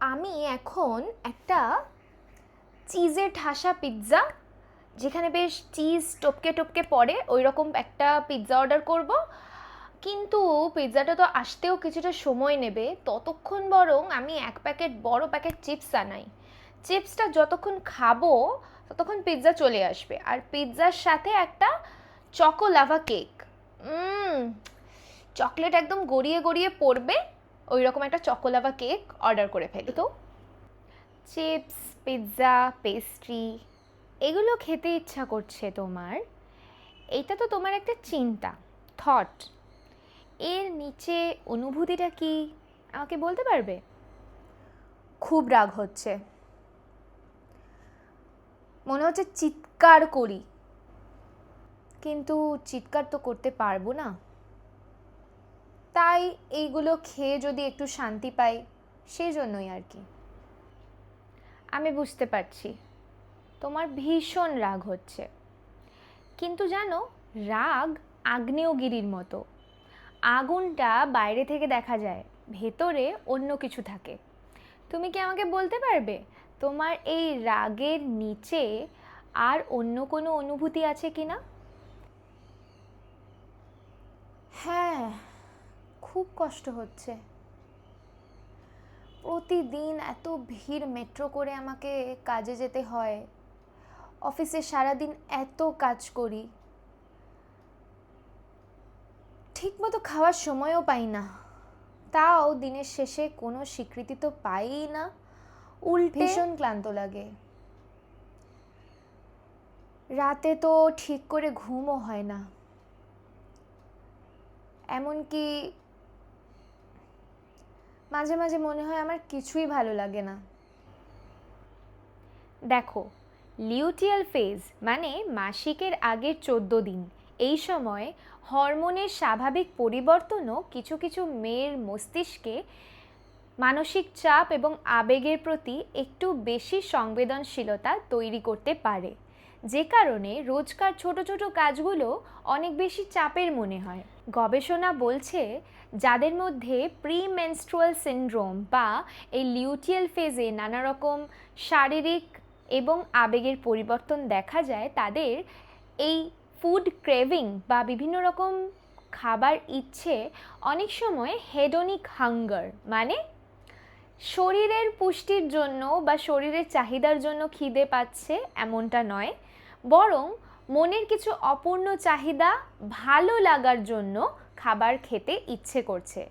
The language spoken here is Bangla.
আমি এখন একটা চিজের ঠাসা পিৎজা, যেখানে বেশ চিজ টপকে টপকে পড়ে, ওই রকম একটা পিৎজা অর্ডার করব। কিন্তু পিৎজাটা তো আসতেও কিছুটা সময় নেবে, ততক্ষণ বরং আমি এক প্যাকেট বড় প্যাকেট চিপস আনাই। চিপসটা যতক্ষণ খাবো ততক্ষণ পিৎজা চলে আসবে, আর পিৎজার সাথে একটা চকো লাভা কেক। চকলেট একদম গড়িয়ে গড়িয়ে পড়বে, ওই রকম একটা চকো লাভা কেক অর্ডার করে ফেলি। তো চিপস, পিৎজা, পেস্ট্রি এগুলো খেতে ইচ্ছা করছে তোমার, এইটা তো তোমার একটা চিন্তা, থট। এর নিচে অনুভূতিটা কি আমাকে বলতে পারবে? খুব রাগ হচ্ছে, মনে হচ্ছে চিৎকার করি, কিন্তু চিৎকার তো করতে পারবো না। তাই এইগুলো খেয়ে যদি একটু শান্তি পাই, সেই জন্যই আর কি। আমি বুঝতে পারছি তোমার ভীষণ রাগ হচ্ছে, কিন্তু জানো, রাগ আগ্নেয়গিরির মতো। আগুনটা বাইরে থেকে দেখা যায়, ভেতরে অন্য কিছু থাকে। তুমি কি আমাকে বলতে পারবে তোমার এই রাগের নিচে আর অন্য কোনো অনুভূতি আছে কি না? হ্যাঁ, খুব কষ্ট হচ্ছে। প্রতিদিন এত ভিড় মেট্রো করে আমাকে কাজে যেতে হয়, অফিসে সারাদিন এত কাজ করি, ঠিকমতো খাওয়ার সময়ও পাই না। তাও দিনের শেষে কোনো স্বীকৃতি তো পাইই না, উল্টে ভীষণ ক্লান্ত লাগে। রাতে তো ঠিক করে ঘুমও হয় না, এমনকি মাঝে মাঝে মনে হয় আমার কিছুই ভালো লাগে না। দেখো, লিউটিয়াল ফেজ মানে মাসিকের আগের 14 দিন, এই সময় হরমোনের স্বাভাবিক পরিবর্তনও কিছু কিছু মেয়ের মস্তিষ্কে মানসিক চাপ এবং আবেগের প্রতি একটু বেশি সংবেদনশীলতা তৈরি করতে পারে, যে কারণে রোজকার ছোট ছোট কাজগুলো অনেক বেশি চাপের মনে হয়। গবেষণা বলছে, যাদের মধ্যে প্রিমেনস্ট্রুয়াল সিনড্রোম বা এই লিউটিয়াল ফেজে নানা রকম শারীরিক এবং আবেগের পরিবর্তন দেখা যায়, তাদের এই ফুড ক্রেভিং বা বিভিন্ন রকম খাবার ইচ্ছে অনেক সময় হেডোনিক হাঙ্গার, মানে শরীরের পুষ্টির জন্য বা শরীরের চাহিদার জন্য খিদে পাচ্ছে এমনটা নয়, বরং মনের কিছু অপূর্ণ চাহিদা ভালো লাগার জন্য খাবার খেতে ইচ্ছে করছে।